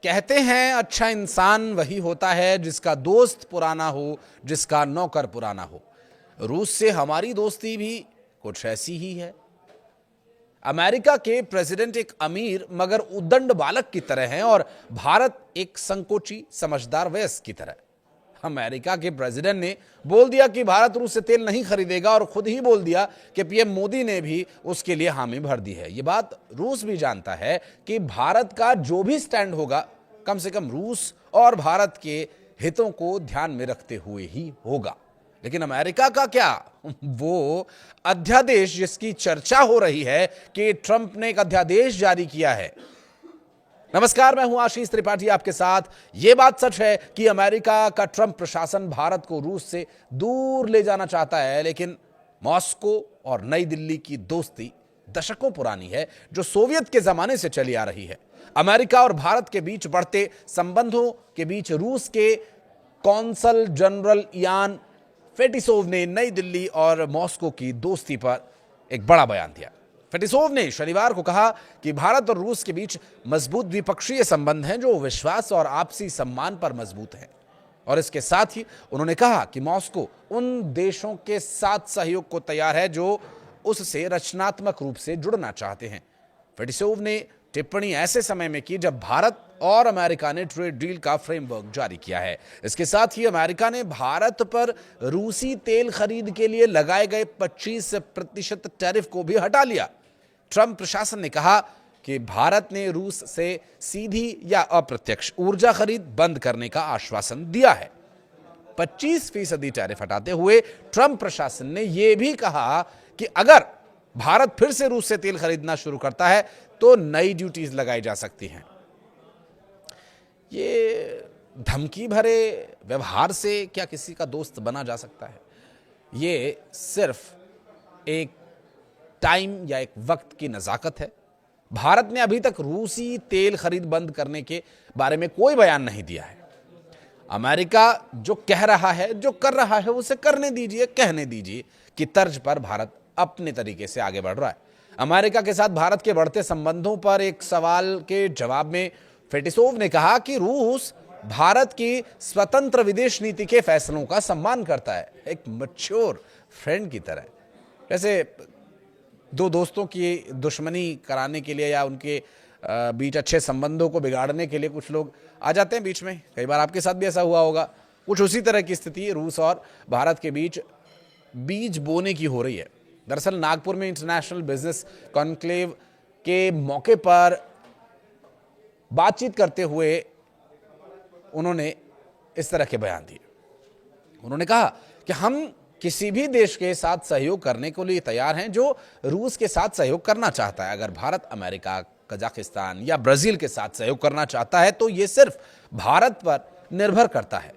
कहते हैं अच्छा इंसान वही होता है जिसका दोस्त पुराना हो, जिसका नौकर पुराना हो। रूस से हमारी दोस्ती भी कुछ ऐसी ही है। अमेरिका के प्रेसिडेंट एक अमीर मगर उद्दंड बालक की तरह हैं और भारत एक संकोची समझदार वयस्क की तरह। अमेरिका के प्रेसिडेंट ने बोल दिया कि भारत रूस से तेल नहीं खरीदेगा और खुद ही बोल दिया कि पीएम मोदी ने भी उसके लिए हामी भर दी है। यह बात रूस भी जानता है कि भारत का जो भी स्टैंड होगा कम से कम रूस और भारत के हितों को ध्यान में रखते हुए ही होगा। लेकिन अमेरिका का क्या? वो अध्यादेश जिसकी चर्चा हो रही है कि ट्रंप ने एक अध्यादेश जारी किया है। नमस्कार, मैं हूं आशीष त्रिपाठी आपके साथ। यह बात सच है कि अमेरिका का ट्रंप प्रशासन भारत को रूस से दूर ले जाना चाहता है, लेकिन मॉस्को और नई दिल्ली की दोस्ती दशकों पुरानी है, जो सोवियत के जमाने से चली आ रही है। अमेरिका और भारत के बीच बढ़ते संबंधों के बीच रूस के कौंसल जनरल यान फेटिसोव ने नई दिल्ली और मॉस्को की दोस्ती पर एक बड़ा बयान दिया। फेटिसोव ने शनिवार को कहा कि भारत और रूस के बीच मजबूत द्विपक्षीय संबंध हैं जो विश्वास और आपसी सम्मान पर मजबूत हैं। और इसके साथ ही उन्होंने कहा कि मॉस्को उन देशों के साथ सहयोग को तैयार है जो उससे रचनात्मक रूप से जुड़ना चाहते हैं। फेटिसोव ने टिप्पणी ऐसे समय में की जब भारत और अमेरिका ने ट्रेड डील का फ्रेमवर्क जारी किया है। इसके साथ ही अमेरिका ने भारत पर रूसी तेल खरीद के लिए लगाए गए 25% टैरिफ को भी हटा लिया। ट्रंप प्रशासन ने कहा कि भारत ने रूस से सीधी या अप्रत्यक्ष ऊर्जा खरीद बंद करने का आश्वासन दिया है। 25% टैरिफ हटाते हुए ट्रंप प्रशासन ने यह भी कहा कि अगर भारत फिर से रूस से तेल खरीदना शुरू करता है तो नई ड्यूटीज लगाई जा सकती हैं। ये धमकी भरे व्यवहार से क्या किसी का दोस्त बना जा सकता है? ये सिर्फ एक टाइम या एक वक्त की नजाकत है। भारत ने अभी तक रूसी तेल खरीद बंद करने के बारे में कोई बयान नहीं दिया है। अमेरिका जो कह रहा है, जो कर रहा है, उसे करने दीजिए, कहने दीजिए कि तर्ज पर भारत अपने तरीके से आगे बढ़ रहा है। अमेरिका के साथ भारत के बढ़ते संबंधों पर एक सवाल के जवाब में फेटिसोव ने कहा कि रूस भारत की स्वतंत्र विदेश नीति के फैसलों का सम्मान करता है, एक मैच्योर फ्रेंड की तरह। जैसे दो दोस्तों की दुश्मनी कराने के लिए या उनके बीच अच्छे संबंधों को बिगाड़ने के लिए कुछ लोग आ जाते हैं बीच में। कई बार आपके साथ भी ऐसा हुआ होगा। कुछ उसी तरह की स्थिति रूस और भारत के बीच बीज बोने की हो रही है। दरअसल नागपुर में इंटरनेशनल बिजनेस कॉन्क्लेव के मौके पर बातचीत करते हुए उन्होंने इस तरह के बयान दिए। उन्होंने कहा कि हम किसी भी देश के साथ सहयोग करने के लिए तैयार हैं जो रूस के साथ सहयोग करना चाहता है। अगर भारत अमेरिका, कजाकिस्तान या ब्राजील के साथ सहयोग करना चाहता है तो यह सिर्फ भारत पर निर्भर करता है।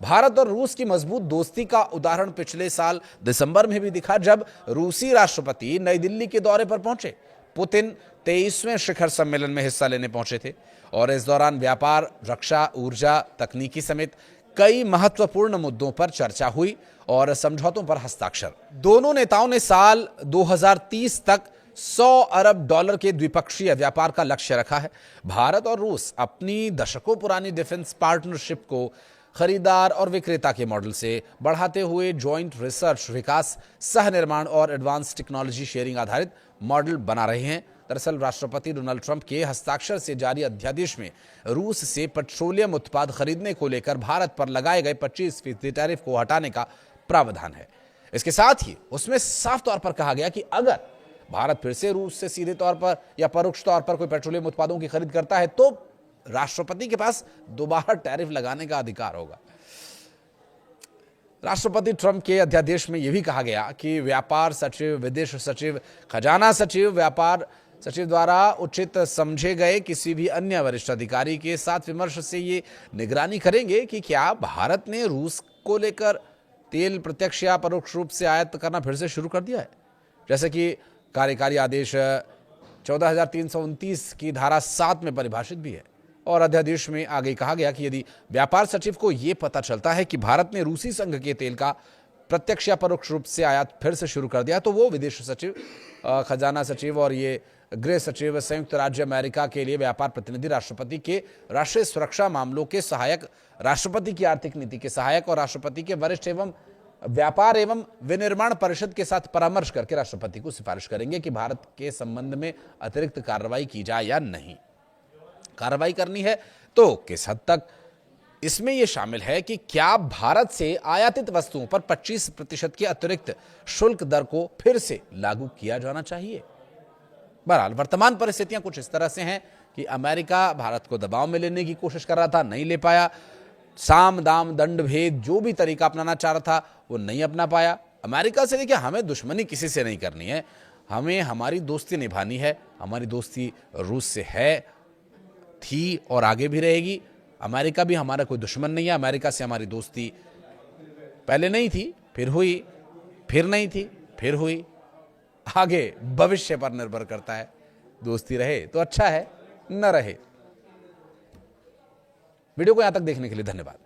भारत और रूस की मजबूत दोस्ती का उदाहरण पिछले साल दिसंबर में भी दिखा जब रूसी राष्ट्रपति नई दिल्ली के दौरे पर पहुंचे। पुतिन 23वें शिखर सम्मेलन में हिस्सा लेने पहुंचे थे और इस दौरान व्यापार, रक्षा, ऊर्जा, तकनीकी समेत कई महत्वपूर्ण मुद्दों पर चर्चा हुई और समझौतों पर हस्ताक्षर। दोनों नेताओं ने साल 2030 तक $100 अरब के द्विपक्षीय व्यापार का लक्ष्य रखा है। भारत और रूस अपनी दशकों पुरानी डिफेंस पार्टनरशिप को खरीदार और विक्रेता के मॉडल से बढ़ाते हुए जॉइंट रिसर्च, विकास, सह निर्माण और एडवांस टेक्नोलॉजी शेयरिंग आधारित मॉडल बना रहे हैं। दरअसल राष्ट्रपति डोनाल्ड ट्रंप के हस्ताक्षर से जारी अध्यादेश में रूस से पेट्रोलियम उत्पाद खरीदने को लेकर भारत पर लगाए गए 25% टैरिफ को हटाने का प्रावधान है। इसके साथ ही उसमें साफ तौर पर कहा गया कि अगर भारत फिर से रूस से सीधे तौर पर या परोक्ष तौर पर कोई पेट्रोलियम उत्पादों की खरीद करता है तो राष्ट्रपति के पास दोबारा टैरिफ लगाने का अधिकार होगा। राष्ट्रपति ट्रंप के अध्यादेश में यह भी कहा गया कि व्यापार सचिव, विदेश सचिव, खजाना सचिव, व्यापार सचिव द्वारा उचित समझे गए किसी भी अन्य वरिष्ठ अधिकारी के साथ विमर्श से ये निगरानी करेंगे कि क्या भारत ने रूस को लेकर तेल प्रत्यक्ष या परोक्ष रूप से आयात करना फिर से शुरू कर दिया है। जैसे कि कार्यकारी आदेश 14,329 की धारा 7 में परिभाषित भी है। और अध्यादेश में आगे कहा गया कि यदि व्यापार सचिव को यह पता चलता है कि भारत ने रूसी संघ के तेल का प्रत्यक्ष या परोक्ष रूप से आयात फिर से शुरू कर दिया तो वो विदेश सचिव, खजाना सचिव और ये गृह सचिव, संयुक्त राज्य अमेरिका के लिए व्यापार प्रतिनिधि, राष्ट्रपति के राष्ट्रीय सुरक्षा मामलों के सहायक, राष्ट्रपति की आर्थिक नीति के सहायक और राष्ट्रपति के वरिष्ठ एवं व्यापार एवं विनिर्माण परिषद के साथ परामर्श करके राष्ट्रपति को सिफारिश करेंगे कि भारत के संबंध में अतिरिक्त कार्रवाई की जाए या नहीं। कार्रवाई करनी है तो किस हद तक, इसमें यह शामिल है कि क्या भारत से आयातित वस्तुओं पर 25% की अतिरिक्त शुल्क दर को फिर से लागू किया जाना चाहिए। बहरहाल वर्तमान परिस्थितियां कुछ इस तरह से हैं कि अमेरिका भारत को दबाव में लेने की कोशिश कर रहा था, नहीं ले पाया। साम दाम दंड भेद जो भी तरीका अपनाना चाह रहा था वो नहीं अपना पाया। अमेरिका से देखिए, हमें दुश्मनी किसी से नहीं करनी है, हमें हमारी दोस्ती निभानी है। हमारी दोस्ती रूस से है, थी और आगे भी रहेगी। अमेरिका भी हमारा कोई दुश्मन नहीं है। अमेरिका से हमारी दोस्ती पहले नहीं थी, फिर हुई, फिर नहीं थी, फिर हुई। आगे भविष्य पर निर्भर करता है। दोस्ती रहे तो अच्छा है, न रहे। वीडियो को यहां तक देखने के लिए धन्यवाद।